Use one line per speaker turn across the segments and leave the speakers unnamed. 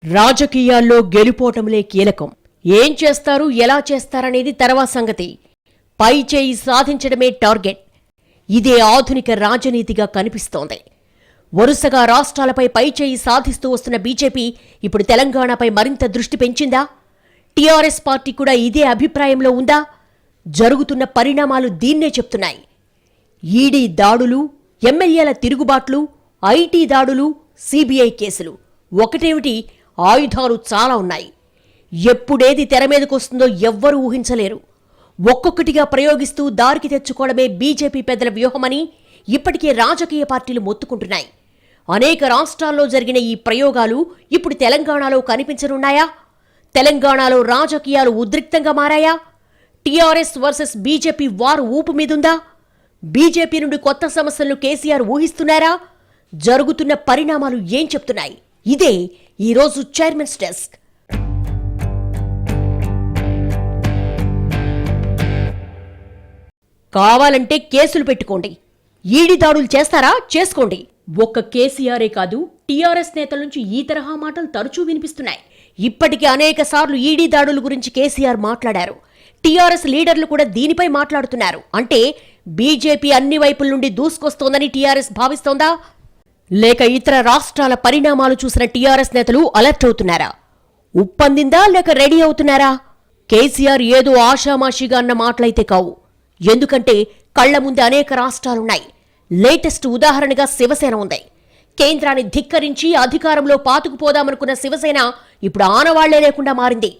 రాజకీయాల్లో గెలుపోటములే కీలకం. ఏం చేస్తారు, ఎలా చేస్తారనేది తర్వాత సంగతి. పై చేయి సాధించడమే టార్గెట్. ఇదే ఆధునిక రాజనీతిగా కనిపిస్తోంది. వరుసగా రాష్ట్రాలపై పైచేయి సాధిస్తూ వస్తున్న బీజేపీ ఇప్పుడు తెలంగాణపై మరింత దృష్టి పెంచిందా? టీఆర్ఎస్ పార్టీ కూడా ఇదే అభిప్రాయంలో ఉందా? జరుగుతున్న పరిణామాలు దీన్నే చెప్తున్నాయి. ఈడీ దాడులు, ఎమ్మెల్యేల తిరుగుబాట్లు, ఐటీ దాడులు, సీబీఐ కేసులు ఒకటేమిటి, ఆయుధాలు చాలా ఉన్నాయి. ఎప్పుడేది తెరమీదకొస్తుందో ఎవ్వరూ ఊహించలేరు. ఒక్కొక్కటిగా ప్రయోగిస్తూ దారికి తెచ్చుకోవడమే బీజేపీ పెద్దల వ్యూహమని ఇప్పటికే రాజకీయ పార్టీలు మొత్తుకుంటున్నాయి. అనేక రాష్ట్రాల్లో జరిగిన ఈ ప్రయోగాలు ఇప్పుడు తెలంగాణలో కనిపించనున్నాయా? తెలంగాణలో రాజకీయాలు ఉద్రిక్తంగా మారాయా? టీఆర్ఎస్ వర్సెస్ బీజేపీ వారు ఊపు మీదుందా? బీజేపీ నుండి కొత్త సమస్యలను కేసీఆర్ ఊహిస్తున్నారా? జరుగుతున్న పరిణామాలు ఏం చెప్తున్నాయి? ఇదే ఈరోజు చైర్మన్స్ డెస్క్. కావాలంటే కేసులు పెట్టుకోండి. ఈడీ దాడులు చేస్తారా? చేసుకోండి. ఒక్క కేసీఆరే కాదు, టీఆర్ఎస్ నేతల నుంచి ఈ తరహా మాటలు తరచూ వినిపిస్తున్నాయి. ఇప్పటికే అనేక సార్లు ఈడీ దాడుల గురించి కేసీఆర్ మాట్లాడారు. టీఆర్ఎస్ లీడర్లు కూడా దీనిపై మాట్లాడుతున్నారు. అంటే బీజేపీ అన్ని వైపుల నుండి దూసుకొస్తోందని టీఆర్ఎస్ భావిస్తోందా? లేక ఇతర రాష్ట్రాల పరిణామాలు చూసిన టీఆర్ఎస్ నేతలు అలర్ట్ అవుతున్నారా? ఉప్పందిందా లేక రెడీ అవుతున్నారా? కేసీఆర్ ఏదో ఆషామాషిగా అన్న మాటలైతే కావు. ఎందుకంటే కళ్ల ముందే అనేక రాష్ట్రాలున్నాయి. లేటెస్ట్ ఉదాహరణగా శివసేన ఉంది. కేంద్రాన్ని ధిక్కరించి అధికారంలో పాతుకుపోదామనుకున్న శివసేన ఇప్పుడు ఆనవాళ్లే లేకుండా మారింది.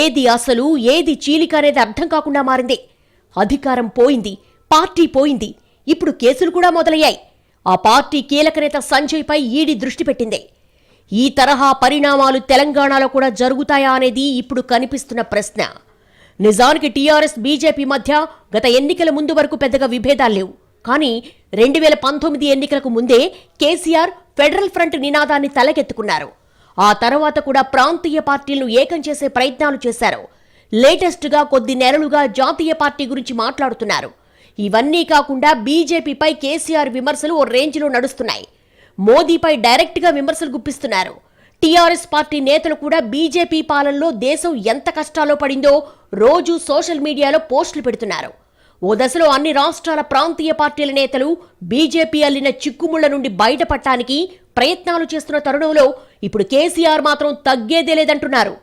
ఏది అసలు, ఏది చీలిక అనేది అర్థం కాకుండా మారింది. అధికారం పోయింది, పార్టీ పోయింది, ఇప్పుడు కేసులు కూడా మొదలయ్యాయి. ఆ పార్టీ కీలక నేత సంజయ్పై ఈడీ దృష్టి పెట్టింది. ఈ తరహా పరిణామాలు తెలంగాణలో కూడా జరుగుతాయా అనేది ఇప్పుడు కనిపిస్తున్న ప్రశ్న. నిజానికి టీఆర్ఎస్ బీజేపీ మధ్య గత ఎన్నికల ముందు వరకు పెద్దగా విభేదాలు లేవు. కానీ 2019 ఎన్నికలకు ముందే కేసీఆర్ ఫెడరల్ ఫ్రంట్ నినాదాన్ని తలకెత్తుకున్నారు. ఆ తర్వాత కూడా ప్రాంతీయ పార్టీలను ఏకం చేసే ప్రయత్నాలు చేశారు. లేటెస్ట్గా కొద్ది నెలలుగా జాతీయ పార్టీ గురించి మాట్లాడుతున్నారు. ఇవన్నీ కాకుండా బీజేపీపై కేసీఆర్ విమర్శలు ఓ రేంజ్లో నడుస్తున్నాయి. మోదీపై డైరెక్ట్గా విమర్శలు గుప్పిస్తున్నారు. టీఆర్ఎస్ పార్టీ నేతలు కూడా బీజేపీ పాలనలో దేశం ఎంత కష్టాల్లో పడిందో రోజు సోషల్ మీడియాలో పోస్టులు పెడుతున్నారు. ఓ దశలో అన్ని రాష్ట్రాల ప్రాంతీయ పార్టీల నేతలు బీజేపీ అల్లిన చిక్కుముళ్ల నుండి బయటపడటానికి ప్రయత్నాలు చేస్తున్న తరుణంలో ఇప్పుడు కేసీఆర్ మాత్రం తగ్గేదే లేదంటున్నారు.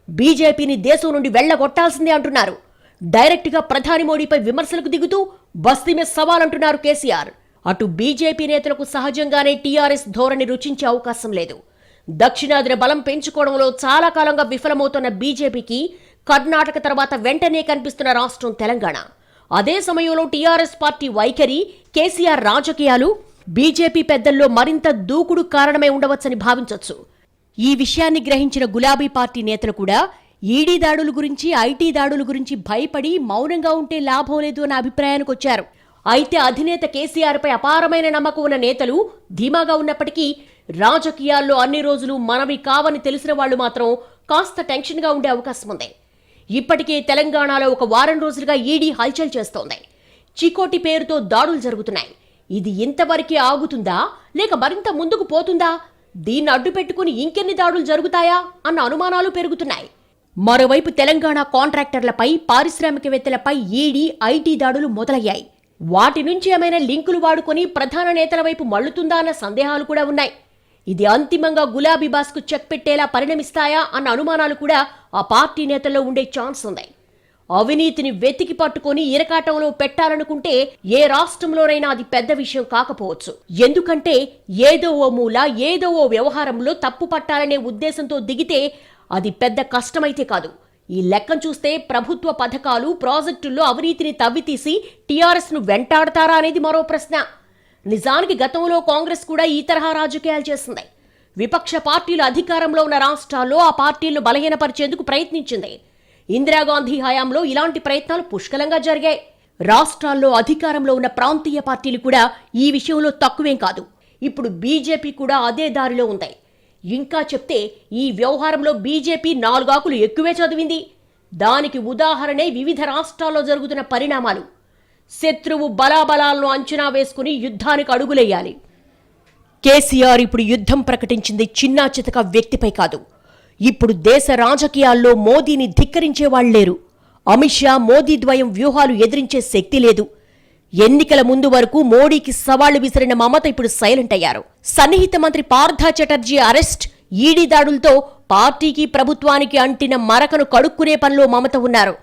బీజేపీని దేశం నుండి వెళ్లగొట్టాల్సిందే అంటున్నారు. డైరెక్ట్గా ప్రధాని మోడీపై విమర్శలకు దిగుతూ బస్తీ మీద సవాల్ అంటున్నారు కేసీఆర్. అటు బీజేపీ నేతలకు సహజంగానే టీఆర్ఎస్ ధోరణి రుచించే అవకాశం లేదు. దక్షిణాదిన బలం పెంచుకోవడంలో చాలా కాలంగా విఫలమవుతున్న బీజేపీకి కర్ణాటక తర్వాత వెంటనే కనిపిస్తున్న రాష్ట్రం తెలంగాణ. అదే సమయంలో టీఆర్ఎస్ పార్టీ వైఖరి, కేసీఆర్ రాజకీయాలు బీజేపీ పెద్దల్లో మరింత దూకుడు కారణమై ఉండవచ్చని భావించొచ్చు. ఈ విషయాన్ని గ్రహించిన గులాబీ పార్టీ నేతలు కూడా ఈడీ దాడుల గురించి, ఐటీ దాడుల గురించి భయపడి మౌనంగా ఉంటే లాభం లేదు అన్న అభిప్రాయానికి వచ్చారు. అయితే అధినేత కేసీఆర్పై అపారమైన నమ్మకం ఉన్న నేతలు ధీమాగా ఉన్నప్పటికీ రాజకీయాల్లో అన్ని రోజులు మనవి కావని తెలిసిన వాళ్లు మాత్రం కాస్త టెన్షన్గా ఉండే అవకాశం ఉంది. ఇప్పటికే తెలంగాణలో ఒక వారం రోజులుగా ఈడీ హల్చల్ చేస్తోంది. చికోటి పేరుతో దాడులు జరుగుతున్నాయి. ఇది ఇంతవరకే ఆగుతుందా లేక మరింత ముందుకు పోతుందా? దీన్ని అడ్డుపెట్టుకుని ఇంకెన్ని దాడులు జరుగుతాయా అన్న అనుమానాలు పెరుగుతున్నాయి. మరోవైపు తెలంగాణ కాంట్రాక్టర్లపై, పారిశ్రామికవేత్తలపై ఈడీ, ఐటీ దాడులు మొదలయ్యాయి. వాటి నుంచి ఏమైనా లింకులు వాడుకొని ప్రధాన నేతల వైపు మళ్లుతుందా అన్న సందేహాలు కూడా ఉన్నాయి. ఇది అంతిమంగా గులాబీ బాస్కు చెక్ పెట్టేలా పరిణమిస్తాయా అన్న అనుమానాలు కూడా ఆ పార్టీ నేతల్లో ఉండే ఛాన్స్ ఉంది. అవినీతిని వెతికి పట్టుకొని ఇరకాటంలో పెట్టాలనుకుంటే ఏ రాష్ట్రంలోనైనా అది పెద్ద విషయం కాకపోవచ్చు. ఎందుకంటే ఏదో ఓ మూల, ఏదో ఓ వ్యవహారంలో తప్పు పట్టాలనే ఉద్దేశంతో దిగితే అది పెద్ద కష్టమైతే కాదు. ఈ లెక్కను చూస్తే ప్రభుత్వ పథకాలు, ప్రాజెక్టుల్లో అవినీతిని తవ్వితీసి టీఆర్ఎస్ను వెంటాడతారా అనేది మరో ప్రశ్న. నిజానికి గతంలో కాంగ్రెస్ కూడా ఈ తరహా రాజకీయాలు చేసింది. విపక్ష పార్టీలు అధికారంలో ఉన్న రాష్ట్రాల్లో ఆ పార్టీలను బలహీనపరిచేందుకు ప్రయత్నించింది. ఇందిరాగాంధీ హయాంలో ఇలాంటి ప్రయత్నాలు పుష్కలంగా జరిగాయి. రాష్ట్రాల్లో అధికారంలో ఉన్న ప్రాంతీయ పార్టీలు కూడా ఈ విషయంలో తక్కువేం కాదు. ఇప్పుడు బీజేపీ కూడా అదే దారిలో ఉంది. ఇంకా చెప్తే ఈ వ్యవహారంలో బీజేపీ 4 ఆకులు ఎక్కువే చదివింది. దానికి ఉదాహరణే వివిధ రాష్ట్రాల్లో జరుగుతున్న పరిణామాలు. శత్రువు బలాబలాలను అంచనా వేసుకుని యుద్ధానికి అడుగులేయాలి. కేసీఆర్ ఇప్పుడు యుద్ధం ప్రకటించింది చిన్నా చితక వ్యక్తిపై కాదు. ఇప్పుడు దేశ రాజకీయాల్లో మోదీని ధిక్కరించేవాళ్లు లేరు. అమిత్ షా, మోదీ ద్వయం వ్యూహాలు ఎదిరించే శక్తి లేదు. ఎన్నికల ముందు వరకు మోడీకి సవాళ్లు విసిరిన మమత ఇప్పుడు సైలెంట్ అయ్యారు. సన్నిహిత మంత్రి పార్థ చటర్జీ అరెస్ట్, ఈడీ దాడులతో పార్టీకి ప్రభుత్వానికి అంటిన మరకను కడుక్కునే పనిలో మమత ఉన్నారు.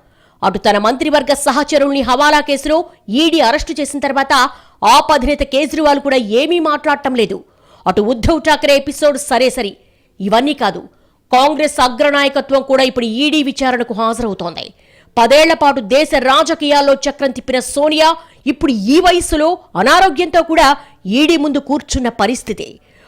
అటు తన మంత్రివర్గ సహచరుల్ని హవాలా కేసులో ఈడీ అరెస్టు చేసిన తర్వాత ఆప్ అధినేత కేజ్రీవాల్ కూడా ఏమీ మాట్లాడటం లేదు. అటు ఉద్ధవ్ ఠాక్రే ఎపిసోడ్ సరే, ఇవన్నీ కాదు, కాంగ్రెస్ అగ్రనాయకత్వం కూడా ఇప్పుడు ఈడీ విచారణకు హాజరవుతోంది. 10 ఏళ్ల పాటు దేశ రాజకీయాల్లో చక్రం తిప్పిన సోనియా ఇప్పుడు ఈ వయస్సులో అనారోగ్యంతో కూడా ఈడీ ముందు కూర్చున్న పరిస్థితి.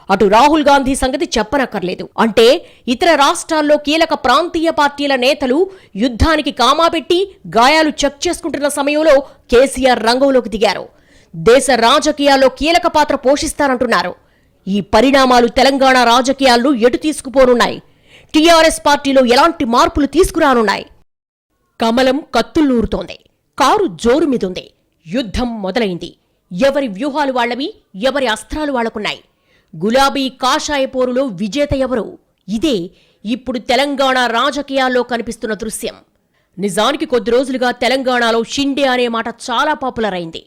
అటు రాహుల్ గాంధీ సంగతి చెప్పనక్కర్లేదు. అంటే ఇతర రాష్ట్రాల్లో కీలక ప్రాంతీయ పార్టీల నేతలు యుద్ధానికి కామాపెట్టి గాయాలు చెక్ చేసుకుంటున్న సమయంలో కేసీఆర్ రంగంలోకి దిగారు. దేశ రాజకీయాల్లో కీలక పాత్ర పోషిస్తారంటున్నారు. ఈ పరిణామాలు తెలంగాణ రాజకీయాల్లో ఎటు తీసుకుపోనున్నాయి? టీఆర్ఎస్ పార్టీలో ఎలాంటి మార్పులు తీసుకురానున్నాయి? కమలం కత్తుల్లూరుతోంది, కారు జోరు మీదుంది, యుద్ధం మొదలైంది. ఎవరి వ్యూహాలు వాళ్లవి, ఎవరి అస్త్రాలు వాళ్లకున్నాయి. గులాబీ కాషాయ పోరులో విజేత ఎవరు? ఇదే ఇప్పుడు తెలంగాణ రాజకీయాల్లో కనిపిస్తున్న దృశ్యం. నిజానికి కొద్ది రోజులుగా తెలంగాణలో షిండే అనే మాట చాలా పాపులర్ అయింది.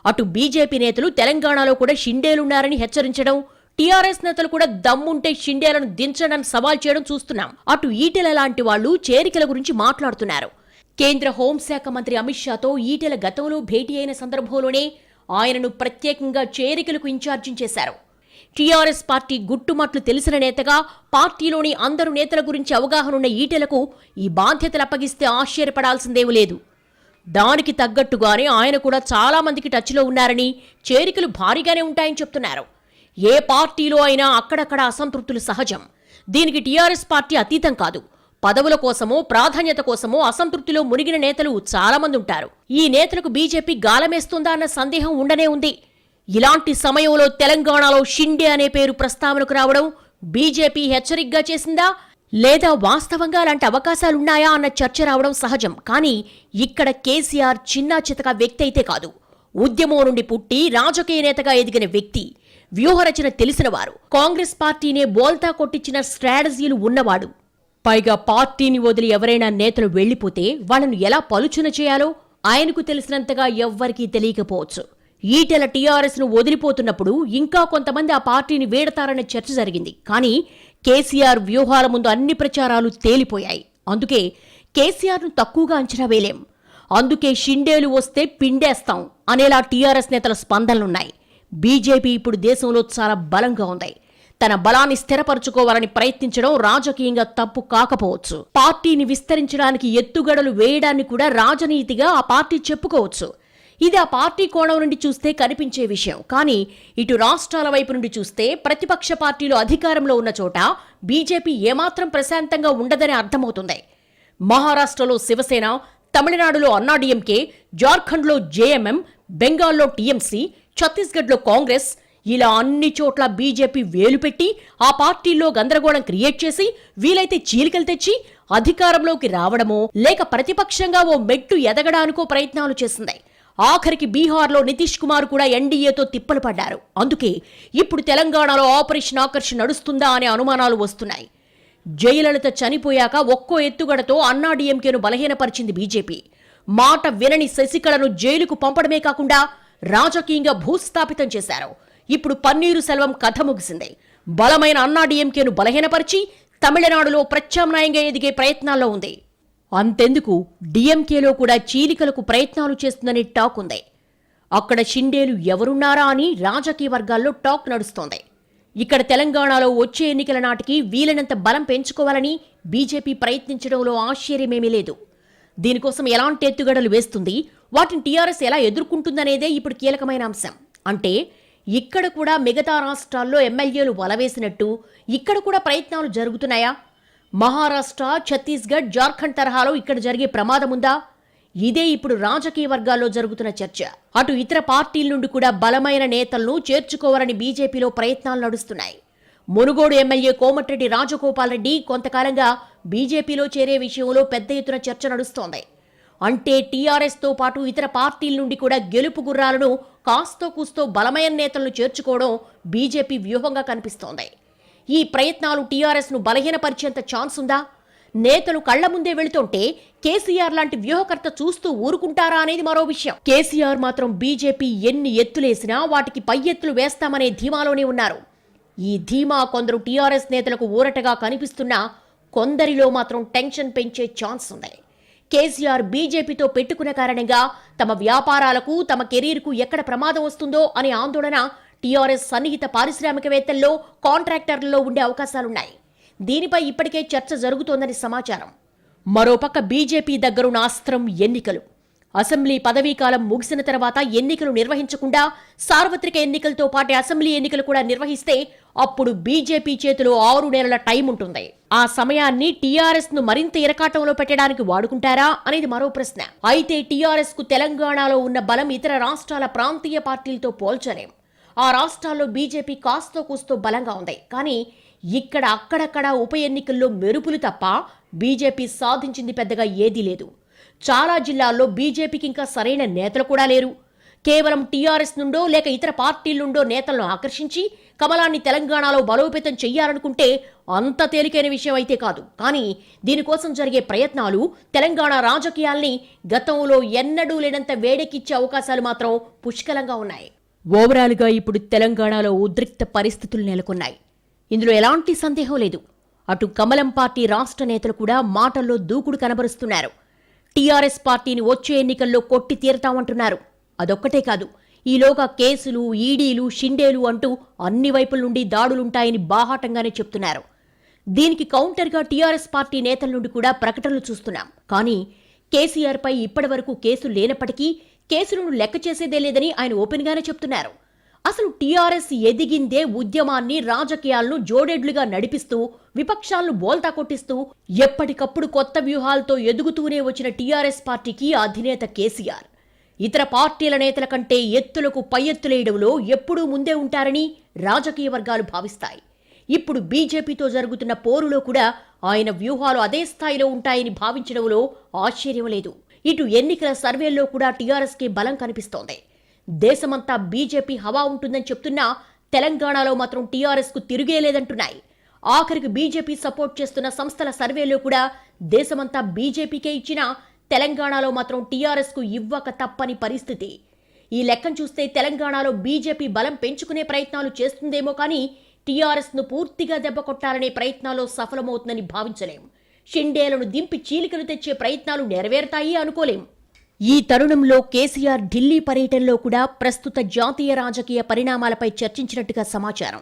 అటు బీజేపీ నేతలు తెలంగాణలో కూడా షిండేలున్నారని హెచ్చరించడం, టీఆర్ఎస్ నేతలు కూడా దమ్ముంటే షిండేలను దించడానికి సవాల్ చేయడం చూస్తున్నాం. అటు ఈటెల లాంటి వాళ్లు చేరికల గురించి మాట్లాడుతున్నారు. కేంద్ర హోంశాఖ మంత్రి అమిత్ షాతో ఈటెల గతంలో భేటీ అయిన సందర్భంలోనే ఆయనను ప్రత్యేకంగా చేరికలకు ఇన్ఛార్జింగ్ చేశారు. టీఆర్ఎస్ పార్టీ గుట్టుమట్లు తెలిసిన నేతగా పార్టీలోని అందరు నేతల గురించి అవగాహనున్న ఈటెలకు ఈ బాధ్యతలు అప్పగిస్తే ఆశ్చర్యపడాల్సిందేమీ లేదు. దానికి తగ్గట్టుగానే ఆయన కూడా చాలా మందికి టచ్లో ఉన్నారని, చేరికలు భారీగానే ఉంటాయని చెప్తున్నారు. ఏ పార్టీలో అయినా అక్కడక్కడ అసంతృప్తులు సహజం. దీనికి టీఆర్ఎస్ పార్టీ అతీతం కాదు. పదవుల కోసమో ప్రాధాన్యత కోసమో అసంతృప్తిలో మునిగిన నేతలు చాలా మంది ఉంటారు. ఈ నేతలకు బీజేపీ గాలమేస్తుందా అన్న సందేహం ఉండనే ఉంది. ఇలాంటి సమయంలో తెలంగాణలో షిండే అనే పేరు ప్రస్తావనకు రావడం బీజేపీ హెచ్చరికగా చేసిందా, లేదా వాస్తవంగా అలాంటి అవకాశాలున్నాయా అన్న చర్చ రావడం సహజం. కానీ ఇక్కడ కేసీఆర్ చిన్నా చితక వ్యక్తి అయితే కాదు. ఉద్యమం నుండి పుట్టి రాజకీయ నేతగా ఎదిగిన వ్యక్తి, వ్యూహరచన తెలిసినవారు, కాంగ్రెస్ పార్టీనే బోల్తా కొట్టించిన స్ట్రాటజీలు ఉన్నవాడు. పైగా పార్టీని వదిలి ఎవరైనా నేతలు వెళ్లిపోతే వాళ్లను ఎలా పలుచున చేయాలో ఆయనకు తెలిసినంతగా ఎవ్వరికీ తెలియకపోవచ్చు. ఈటెల టీఆర్ఎస్ ను వదిలిపోతున్నప్పుడు ఇంకా కొంతమంది ఆ పార్టీని వీడతారనే చర్చ జరిగింది. కానీ కేసీఆర్ వ్యూహాల ముందు అన్ని ప్రచారాలు తేలిపోయాయి. అందుకే కేసీఆర్ ను తక్కువగా అంచనా వేయలేం. అందుకే షిండేలు వస్తే పిండేస్తాం అనేలా టీఆర్ఎస్ నేతల స్పందనలున్నాయి. బీజేపీ ఇప్పుడు దేశంలో చాలా బలంగా ఉంది. తన బలాన్ని స్థిరపరచుకోవాలని ప్రయత్నించడం రాజకీయంగా తప్పు కాకపోవచ్చు. పార్టీని విస్తరించడానికి ఎత్తుగడలు వేయడాన్ని కూడా రాజనీతిగా ఆ పార్టీ చెప్పుకోవచ్చు. ఇది ఆ పార్టీ కోణం నుండి చూస్తే కనిపించే విషయం. కానీ ఇటు రాష్ట్రాల వైపు నుండి చూస్తే ప్రతిపక్ష పార్టీలు అధికారంలో ఉన్న చోట బీజేపీ ఏమాత్రం ప్రశాంతంగా ఉండదని అర్థమవుతుంది. మహారాష్ట్రలో శివసేన, తమిళనాడులో అన్నాడీఎంకే, జార్ఖండ్లో జేఎంఎం, బెంగాల్లో టీఎంసీ, ఛత్తీస్గఢ్లో కాంగ్రెస్, ఇలా అన్ని చోట్ల బీజేపీ వేలుపెట్టి ఆ పార్టీల్లో గందరగోళం క్రియేట్ చేసి వీలైతే చీలికలు తెచ్చి అధికారంలోకి రావడమో లేక ప్రతిపక్షంగా ఓ మెట్టు ఎదగడానికో ప్రయత్నాలు చేసింది. ఆఖరికి బీహార్లో నితీష్ కుమార్ కూడా ఎన్డీఏతో తిప్పలు పడ్డారు. అందుకే ఇప్పుడు తెలంగాణలో ఆపరేషన్ ఆకర్ష్ నడుస్తుందా అనే అనుమానాలు వస్తున్నాయి. జయలలిత చనిపోయాక ఒక్కో ఎత్తుగడతో అన్నాడీఎంకేను బలహీనపరిచింది బీజేపీ. మాట వినని శశికళను జైలుకు పంపడమే కాకుండా రాజకీయంగా భూస్థాపితం చేశారు. ఇప్పుడు పన్నీరు సెల్వం కథ ముగిసింది. బలమైన అన్నాడీఎంకేను బలహీనపరిచి తమిళనాడులో ప్రత్యామ్నాయంగా ఎదిగే ప్రయత్నాల్లో ఉంది. అంతెందుకు, డీఎంకేలో కూడా చీలికలకు ప్రయత్నాలు చేస్తుందని టాక్ ఉంది. అక్కడ షిండేలు ఎవరున్నారా అని రాజకీయ వర్గాల్లో టాక్ నడుస్తోంది. ఇక్కడ తెలంగాణలో వచ్చే ఎన్నికల నాటికి వీలైనంత బలం పెంచుకోవాలని బీజేపీ ప్రయత్నించడంలో ఆశ్చర్యమేమీ లేదు. దీనికోసం ఎలాంటి ఎత్తుగడలు వేస్తుంది, వాటిని టీఆర్ఎస్ ఎలా ఎదుర్కొంటుందనేదే ఇప్పుడు కీలకమైన అంశం. అంటే ఇక్కడ కూడా మిగతా రాష్ట్రాల్లో ఎమ్మెల్యేలు వలవేసినట్టు ఇక్కడ కూడా ప్రయత్నాలు జరుగుతున్నాయా? మహారాష్ట్ర, ఛత్తీస్గఢ్, జార్ఖండ్ తరహాలో ఇక్కడ జరిగే ప్రమాదముందా? ఇదే ఇప్పుడు రాజకీయ వర్గాల్లో జరుగుతున్న చర్చ. అటు ఇతర పార్టీల నుండి కూడా బలమైన నేతలను చేర్చుకోవాలని బీజేపీలో ప్రయత్నాలు నడుస్తున్నాయి. మునుగోడు ఎమ్మెల్యే కోమటిరెడ్డి రాజగోపాల్ రెడ్డి కొంతకాలంగా బీజేపీలో చేరే విషయంలో పెద్ద ఎత్తున చర్చ నడుస్తోంది. అంటే టీఆర్ఎస్తో పాటు ఇతర పార్టీల నుండి కూడా గెలుపు గుర్రాలను కాస్తో కూస్తో బలమైన నేతలను చేర్చుకోవడం బీజేపీ వ్యూహంగా కనిపిస్తోంది. ఈ ప్రయత్నాలు టీఆర్ఎస్ను బలహీనపరిచేంత ఛాన్స్ ఉందా? నేతలు కళ్ల ముందే వెళుతుంటే కేసీఆర్ లాంటి వ్యూహకర్త చూస్తూ ఊరుకుంటారా అనేది మరో విషయం. కేసీఆర్ మాత్రం బీజేపీ ఎన్ని ఎత్తులేసినా వాటికి పై ఎత్తులు వేస్తామనే ధీమాలోనే ఉన్నారు. ఈ ధీమా కొందరు టీఆర్ఎస్ నేతలకు ఊరటగా కనిపిస్తున్నా కొందరిలో మాత్రం టెన్షన్ పెంచే ఛాన్స్ ఉంది. కేసీఆర్ బీజేపీతో పెట్టుకున్న కారణంగా తమ వ్యాపారాలకు, తమ కెరీర్కు ఎక్కడ ప్రమాదం వస్తుందో అనే ఆందోళన టీఆర్ఎస్ సన్నిహిత పారిశ్రామికవేత్తల్లో, కాంట్రాక్టర్లలో ఉండే అవకాశాలున్నాయి. దీనిపై ఇప్పటికే చర్చ జరుగుతోందని సమాచారం. మరోపక్క బీజేపీ దగ్గరున్న అస్త్రం ఎన్నికలు. అసెంబ్లీ పదవీకాలం ముగిసిన తర్వాత ఎన్నికలు నిర్వహించకుండా సార్వత్రిక ఎన్నికలతో పాటు అసెంబ్లీ ఎన్నికలు కూడా నిర్వహిస్తే అప్పుడు బీజేపీ చేతిలో 6 నెలల టైం ఉంటుంది. ఆ సమయాన్ని టీఆర్ఎస్ ను మరింత ఇరకాటంలో పెట్టడానికి వాడుకుంటారా అనేది మరో ప్రశ్న. అయితే టీఆర్ఎస్ కు తెలంగాణలో ఉన్న బలం ఇతర రాష్ట్రాల ప్రాంతీయ పార్టీలతో పోల్చలేం. ఆ రాష్ట్రాల్లో బీజేపీ కాస్తో కూస్తో బలంగా ఉంది. కానీ ఇక్కడ అక్కడక్కడ ఉప ఎన్నికల్లో మెరుపులు తప్ప బీజేపీ సాధించింది పెద్దగా ఏదీ లేదు. చాలా జిల్లాల్లో బీజేపీకి ఇంకా సరైన నేతలు కూడా లేరు. కేవలం టీఆర్ఎస్ నుండో లేక ఇతర పార్టీల నుండో నేతలను ఆకర్షించి కమలాన్ని తెలంగాణలో బలోపేతం చెయ్యాలనుకుంటే అంత తేలికైన విషయం అయితే కాదు. కానీ దీనికోసం జరిగే ప్రయత్నాలు తెలంగాణ రాజకీయాల్ని గతంలో ఎన్నడూ లేనంత వేడెక్కిచ్చే అవకాశాలు మాత్రం పుష్కలంగా ఉన్నాయి. ఓవరాల్గా ఇప్పుడు తెలంగాణలో ఉద్రిక్త పరిస్థితులు నెలకొన్నాయి. ఇందులో ఎలాంటి సందేహం లేదు. అటు కమలం పార్టీ రాష్ట్ర నేతలు కూడా మాటల్లో దూకుడు కనబరుస్తున్నారు. టీఆర్ఎస్ పార్టీని వచ్చే ఎన్నికల్లో కొట్టి తీరతామంటున్నారు. అదొక్కటే కాదు, ఈలోగా కేసులు, ఈడీలు, షిండేలు అంటూ అన్ని వైపుల నుండి దాడులుంటాయని బాహాటంగానే చెప్తున్నారు. దీనికి కౌంటర్గా టీఆర్ఎస్ పార్టీ నేతల నుండి కూడా ప్రకటనలు చూస్తున్నాం. కానీ కేసీఆర్పై ఇప్పటివరకు కేసులు లేనప్పటికీ కేసులను లెక్క చేసేదే లేదని ఆయన ఓపెన్గానే చెప్తున్నారు. అసలు టీఆర్ఎస్ ఎదిగిందే ఉద్యమాన్ని, రాజకీయాలను జోడెడ్లుగా నడిపిస్తూ, విపక్షాలను బోల్తా కొట్టిస్తూ, ఎప్పటికప్పుడు కొత్త వ్యూహాలతో ఎదుగుతూనే వచ్చిన టీఆర్ఎస్ పార్టీకి అధినేత కేసీఆర్ ఇతర పార్టీల నేతల కంటే ఎత్తులకు పై ఎత్తులేయడంలో ఎప్పుడూ ముందే ఉంటారని రాజకీయ వర్గాలు భావిస్తాయి. ఇప్పుడు బీజేపీతో జరుగుతున్న పోరులో కూడా ఆయన వ్యూహాలు అదే స్థాయిలో ఉంటాయని భావించడంలో ఆశ్చర్యం లేదు. ఇటు ఎన్నికల సర్వేల్లో కూడా టీఆర్ఎస్కి బలం కనిపిస్తోంది. దేశమంతా బీజేపీ హవా ఉంటుందని చెప్తున్నా తెలంగాణలో మాత్రం టీఆర్ఎస్కు తిరిగేలేదంటున్నాయి. ఆఖరికి బీజేపీ సపోర్ట్ చేస్తున్న సంస్థల సర్వేలో కూడా దేశమంతా బీజేపీకే ఇచ్చినా తెలంగాణలో మాత్రం టీఆర్ఎస్కు ఇవ్వక తప్పని పరిస్థితి. ఈ లెక్కను చూస్తే తెలంగాణలో బీజేపీ బలం పెంచుకునే ప్రయత్నాలు చేస్తుందేమో కానీ టీఆర్ఎస్ను పూర్తిగా దెబ్బకొట్టాలనే ప్రయత్నాల్లో సఫలమవుతుందని భావించలేం. షిండేలను దింపి చీలికలు తెచ్చే ప్రయత్నాలు నెరవేరుతాయి అనుకోలేం. ఈ తరుణంలో కేసీఆర్ ఢిల్లీ పర్యటనలో కూడా ప్రస్తుత జాతీయ రాజకీయ పరిణామాలపై చర్చించినట్టుగా సమాచారం.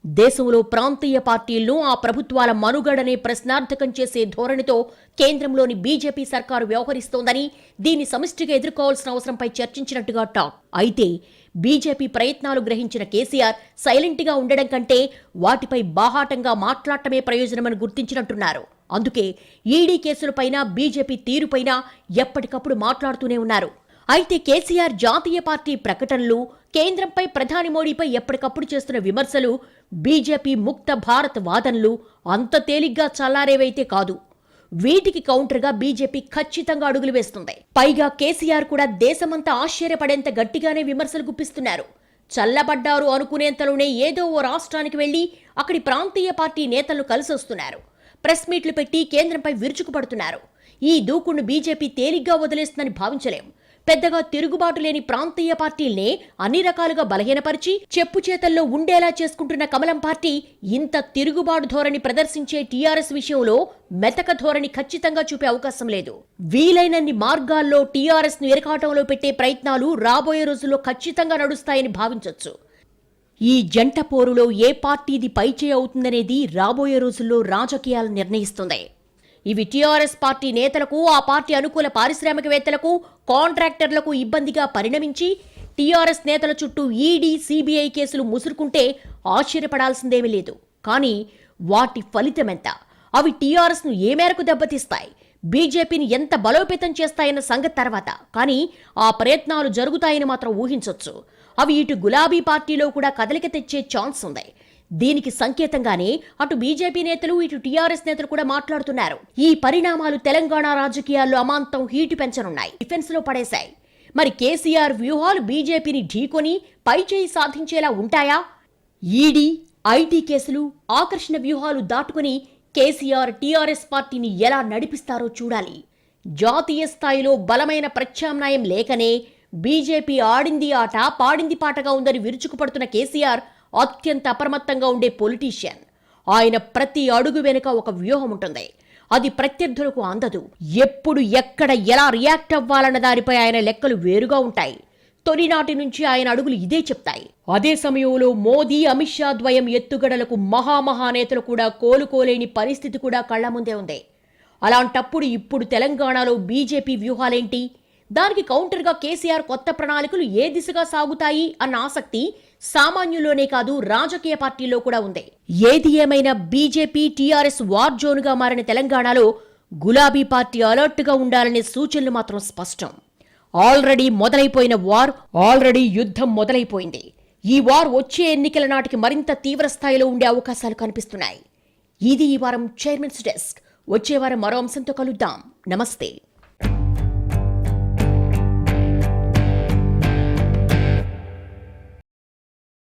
దేశంలో ప్రాంతీయ పార్టీలను, ఆ ప్రభుత్వాల మనుగడనే ప్రశ్నార్థకం చేసే ధోరణితో కేంద్రంలోని బీజేపీ సర్కారు వ్యవహరిస్తోందని, దీన్ని సమిష్టిగా ఎదుర్కోవాల్సిన అవసరంపై చర్చించినట్టుగా టాక్. అయితే బీజేపీ ప్రయత్నాలు గ్రహించిన కేసీఆర్ సైలెంట్గా ఉండడం కంటే వాటిపై బాహాటంగా మాట్లాడటమే ప్రయోజనమని గుర్తించినట్టున్నారు. అందుకే ఈడీ కేసులపైన, బీజేపీ తీరుపైన ఎప్పటికప్పుడు మాట్లాడుతూనే ఉన్నారు. అయితే కేసీఆర్ జాతీయ పార్టీ ప్రకటనలు, కేంద్రంపై ప్రధాని మోడీపై ఎప్పటికప్పుడు చేస్తున్న విమర్శలు, బీజేపీ ముక్త భారత్ వాదనలు అంత తేలిగ్గా చల్లారేవైతే కాదు. వీటికి కౌంటర్గా బీజేపీ ఖచ్చితంగా అడుగులు వేస్తుంది. పైగా కేసీఆర్ కూడా దేశమంతా ఆశ్చర్యపడేంత గట్టిగానే విమర్శలు గుప్పిస్తున్నారు. చల్లబడ్డారు అనుకునేంతలోనే ఏదో ఓ రాష్ట్రానికి వెళ్లి అక్కడి ప్రాంతీయ పార్టీ నేతలను కలిసొస్తున్నారు. ప్రెస్ మీట్లు పెట్టి కేంద్రంపై విరుచుకుపడుతున్నారు. ఈ దూకుడును బీజేపీ తేలిగ్గా వదిలేస్తుందని భావించలేం. పెద్దగా తిరుగుబాటు లేని ప్రాంతీయ పార్టీల్నే అన్ని రకాలుగా బలహీనపరిచి చెప్పు చేతల్లో ఉండేలా చేసుకుంటున్న కమలం పార్టీ ఇంత తిరుగుబాటు ధోరణి ప్రదర్శించే టీఆర్ఎస్ విషయంలో మెతక ధోరణి ఖచ్చితంగా చూపే అవకాశం లేదు. వీలైనన్ని మార్గాల్లో టీఆర్ఎస్ ను ఇరకాటంలో పెట్టే ప్రయత్నాలు రాబోయే రోజుల్లో ఖచ్చితంగా నడుస్తాయని భావించొచ్చు. ఈ జంట పోరులో ఏ పార్టీది పైచేయి అవుతుందనేది రాబోయే రోజుల్లో రాజకీయాలు నిర్ణయిస్తుంది. ఇవి టీఆర్ఎస్ పార్టీ నేతలకు, ఆ పార్టీ అనుకూల పారిశ్రామికవేత్తలకు, కాంట్రాక్టర్లకు ఇబ్బందిగా పరిణమించి టీఆర్ఎస్ నేతల చుట్టూ ఈడీ, సిబిఐ కేసులు ముసురుకుంటే ఆశ్చర్యపడాల్సిందేమీ లేదు. కానీ వాటి ఫలితమెంత? అవి టీఆర్ఎస్ను ఏ మేరకు దెబ్బతీస్తాయి, బీజేపీని ఎంత బలోపేతం చేస్తాయన్న సంగతి తర్వాత. కానీ ఆ ప్రయత్నాలు జరుగుతాయని మాత్రం ఊహించొచ్చు. అవి ఇటు గులాబీ పార్టీలో కూడా కదలిక తెచ్చే ఛాన్స్ ఉంది. దీనికి సంకేతంగానే అటు బీజేపీ నేతలు ఇటు టీఆర్ఎస్ నేతలు కూడా మాట్లాడుతున్నారు. ఈ పరిణామాలు తెలంగాణ రాజకీయాల్లో అమాంతం హీటు పెంచనున్నాయి, డిఫెన్స్ లో పడేశాయి. మరి కేసీఆర్ వ్యూహాలు బీజేపీని ఢీకొని పైచేయి సాధించేలా ఉంటాయా? ఈడీ, ఐటీ కేసులు, ఆకర్షణ వ్యూహాలు దాటుకుని కేసీఆర్ టీఆర్ఎస్ పార్టీని ఎలా నడిపిస్తారో చూడాలి. జాతీయ స్థాయిలో బలమైన ప్రత్యామ్నాయం లేకనే బీజేపీ ఆడింది ఆట పాడింది పాటగా ఉందని విరుచుకుపడుతున్న కేసీఆర్ అత్యంత అప్రమత్తంగా ఉండే పొలిటీషియన్. ఆయన ప్రతి అడుగు వెనుక ఒక వ్యూహం ఉంటుంది. అది ప్రత్యర్థులకు అందదు. ఎప్పుడు ఎక్కడ ఎలా రియాక్ట్ అవ్వాలన్న దానిపై ఆయన లెక్కలు వేరుగా ఉంటాయి. తొలినాటి నుంచి ఆయన అడుగులు ఇదే చెప్తాయి. అదే సమయంలో మోదీ, అమిత్ షా ద్వయం ఎత్తుగడలకు మహామహానేతలు కూడా కోలుకోలేని పరిస్థితి కూడా కళ్ల ముందే ఉంది. అలాంటప్పుడు ఇప్పుడు తెలంగాణలో బీజేపీ వ్యూహాలేంటి? దానికి కౌంటర్గా కేసీఆర్ కొత్త ప్రణాళికలు ఏ దిశగా సాగుతాయి అన్న ఆసక్తి సామాన్యుల్లోనే కాదు, రాజకీయ పార్టీల్లో కూడా ఉంది. ఏది ఏమైనా బీజేపీ టీఆర్ఎస్ వార్ జోన్గా మారిన తెలంగాణలో గులాబీ పార్టీ అలర్ట్ గా ఉండాలనే సూచనలు మాత్రం స్పష్టం. ఆల్రెడీ మొదలైపోయిన వార్, ఆల్రెడీ యుద్ధం మొదలైపోయింది. ఈ వార్ వచ్చే ఎన్నికల నాటికి మరింత తీవ్ర స్థాయిలో ఉండే అవకాశాలు కనిపిస్తున్నాయి. ఇది ఈ వారం చైర్మన్స్ డెస్క్. వచ్చే వారం మరో అంశంతో కలుద్దాం. నమస్తే.